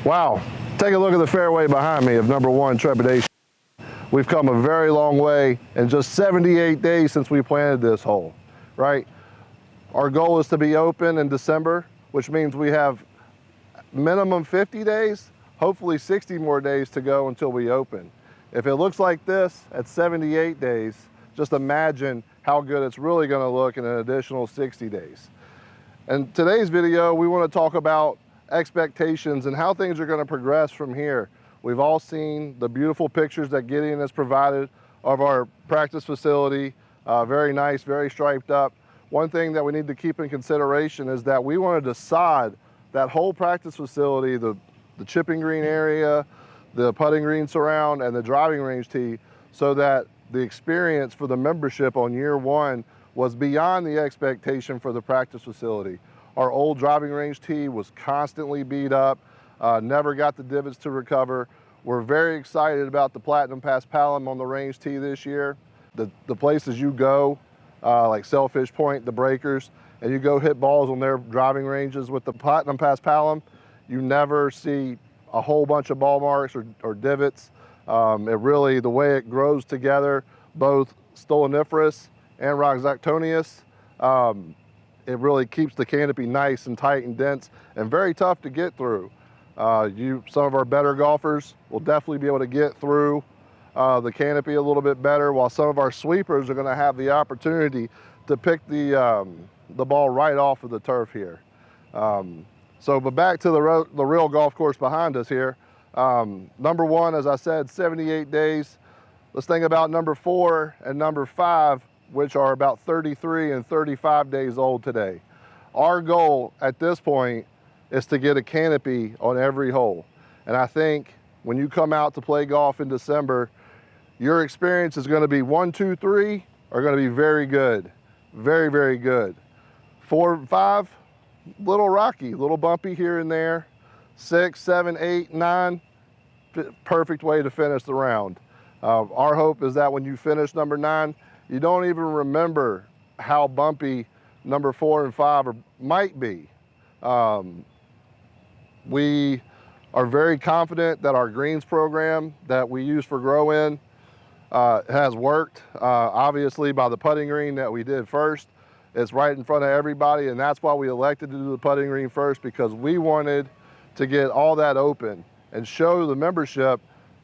Wow, take a look at the fairway behind me of number 1 Trepidation. We've come a very long way in just 78 days since we planted this hole, right? Our goal is to be open in December, which means we have minimum 50 days, hopefully 60 more days to go until we open. If it looks like this at 78 days, just imagine how good it's really going to look in an additional 60 days. In today's video, we want to talk about expectations and how things are going to progress from here. We've all seen the beautiful pictures that Gideon has provided of our practice facility. Very nice, very striped up. One thing that we need to keep in consideration is that we wanted to sod that whole practice facility, the chipping green area, the putting green surround, and the driving range tee, so that the experience for the membership on year 1 was beyond the expectation for the practice facility. Our old driving range tee was constantly beat up, never got the divots to recover. We're very excited about the Platinum Paspalum on the range tee this year. The places you go, like Sailfish Point, the Breakers, and you go hit balls on their driving ranges with the Platinum Paspalum, you never see a whole bunch of ball marks or divots. It really, the way it grows together, both stoloniferous and rhizoctonious, it really keeps the canopy nice and tight and dense and very tough to get through. Some of our better golfers will definitely be able to get through the canopy a little bit better, while some of our sweepers are going to have the opportunity to pick the ball right off of the turf here. But back to the real golf course behind us here. Number 1, as I said, 78 days. Let's think about number 4 and number 5, which are about 33 and 35 days old today. Our goal at this point is to get a canopy on every hole. And I think when you come out to play golf in December, your experience is going to be 1, 2, 3 are going to be very good. Very, very good. 4 and 5, little rocky, little bumpy here and there. 6, 7, 8, 9, perfect way to finish the round. Our hope is that when you finish number 9, you don't even remember how bumpy number 4 and 5 might be. We are very confident that our greens program that we use for Grow-In has worked. Obviously, by the putting green that we did first, it's right in front of everybody, and that's why we elected to do the putting green first, because we wanted to get all that open and show the membership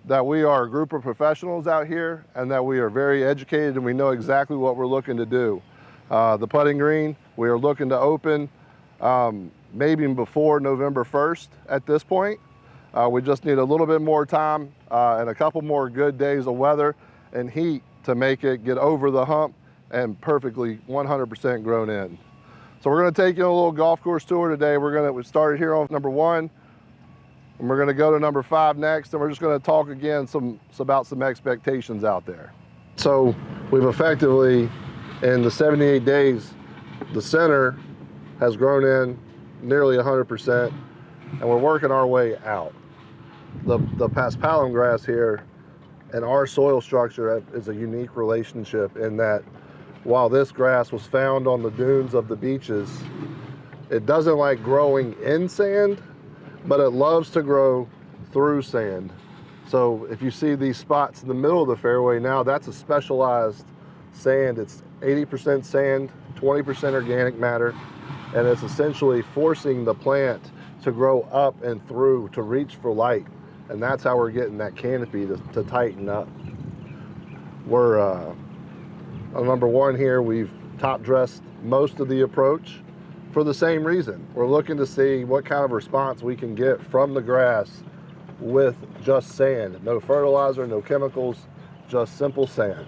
that we are a group of professionals out here and that we are very educated and we know exactly what we're looking to do. The putting green, we are looking to open maybe before November 1st at this point. We just need a little bit more time and a couple more good days of weather and heat to make it get over the hump and perfectly 100% grown in. So we're going to take you on a little golf course tour today. We started here on number 1. And we're going to go to number 5 next, and we're just going to talk again about some expectations out there. So we've effectively, in the 78 days, the center has grown in nearly 100%, and we're working our way out. The Paspalum grass here and our soil structure is a unique relationship in that while this grass was found on the dunes of the beaches, it doesn't like growing in sand, but it loves to grow through sand. So if you see these spots in the middle of the fairway now, that's a specialized sand. It's 80% sand, 20% organic matter, and it's essentially forcing the plant to grow up and through to reach for light. And that's how we're getting that canopy to tighten up. We're on number 1 here, we've top dressed most of the approach. For the same reason, we're looking to see what kind of response we can get from the grass with just sand. No fertilizer, no chemicals, just simple sand.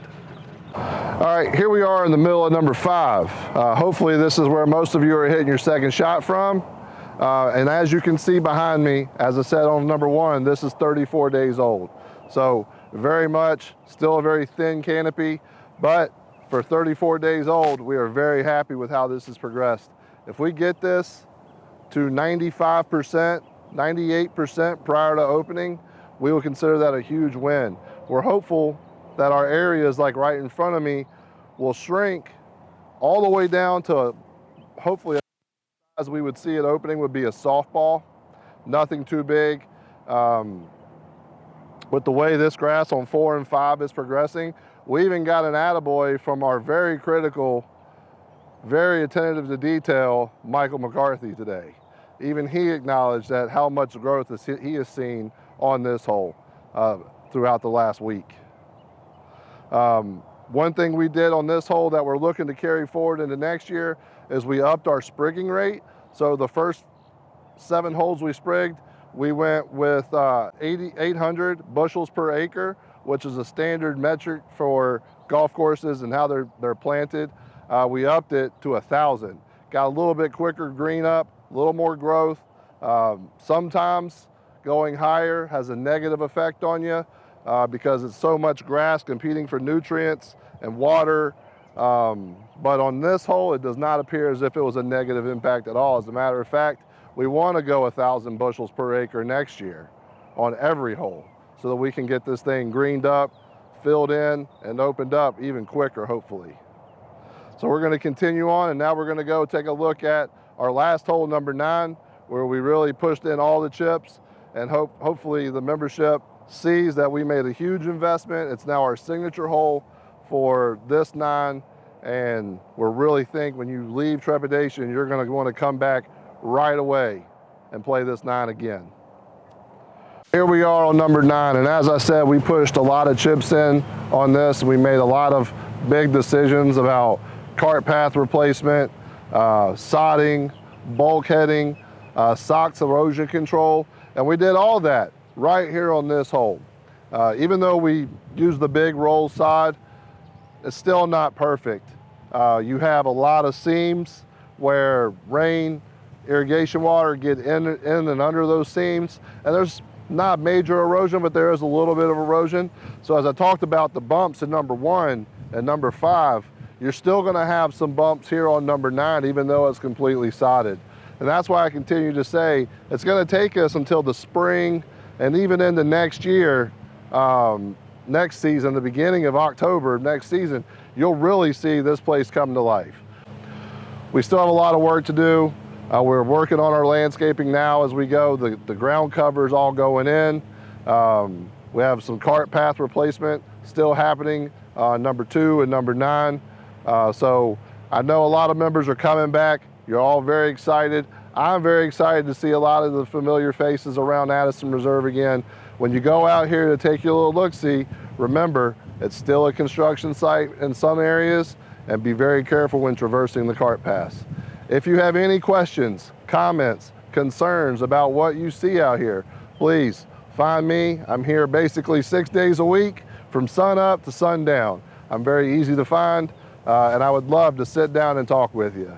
All right, here we are in the middle of number 5. Hopefully this is where most of you are hitting your second shot from. And as you can see behind me, as I said on number 1, this is 34 days old. So very much still a very thin canopy, but for 34 days old, we are very happy with how this has progressed. If we get this to 95%, 98% prior to opening, we will consider that a huge win. We're hopeful that our areas like right in front of me will shrink all the way down to hopefully as we would see it opening would be a softball, nothing too big. with the way this grass on 4 and 5 is progressing. We even got an attaboy from our very critical, very attentive to detail, Michael McCarthy today. Even he acknowledged that how much growth he has seen on this hole throughout the last week. One thing we did on this hole that we're looking to carry forward into next year is we upped our sprigging rate. So the first 7 holes we sprigged, we went with 800 bushels per acre, which is a standard metric for golf courses and how they're planted. We upped it to 1,000. Got a little bit quicker green up, a little more growth. Sometimes going higher has a negative effect on you because it's so much grass competing for nutrients and water. But on this hole, it does not appear as if it was a negative impact at all. As a matter of fact, we want to go 1,000 bushels per acre next year on every hole so that we can get this thing greened up, filled in, and opened up even quicker, hopefully. So we're going to continue on, and now we're going to go take a look at our last hole, number 9, where we really pushed in all the chips, and hopefully the membership sees that we made a huge investment. It's now our signature hole for this 9, and we really think when you leave Trepidation, you're going to want to come back right away and play this 9 again. Here we are on number 9, and as I said, we pushed a lot of chips in on this. We made a lot of big decisions about cart path replacement, sodding, bulkheading, SOX erosion control, and we did all that right here on this hole. Even though we used the big roll sod, it's still not perfect. You have a lot of seams where rain, irrigation water get in and under those seams, and there's not major erosion, but there is a little bit of erosion. So as I talked about the bumps in number 1 and number 5, you're still going to have some bumps here on number 9, even though it's completely sodded. And that's why I continue to say it's going to take us until the spring and even into next year, next season, the beginning of October next season, you'll really see this place come to life. We still have a lot of work to do. We're working on our landscaping now as we go. The ground cover is all going in. We have some cart path replacement still happening, number 2 and number 9. So I know a lot of members are coming back. You're all very excited. I'm very excited to see a lot of the familiar faces around Addison Reserve again. When you go out here to take your little look-see, remember, it's still a construction site in some areas, and be very careful when traversing the cart paths. If you have any questions, comments, concerns about what you see out here, please find me. I'm here basically 6 days a week from sun up to sundown. I'm very easy to find, and I would love to sit down and talk with you.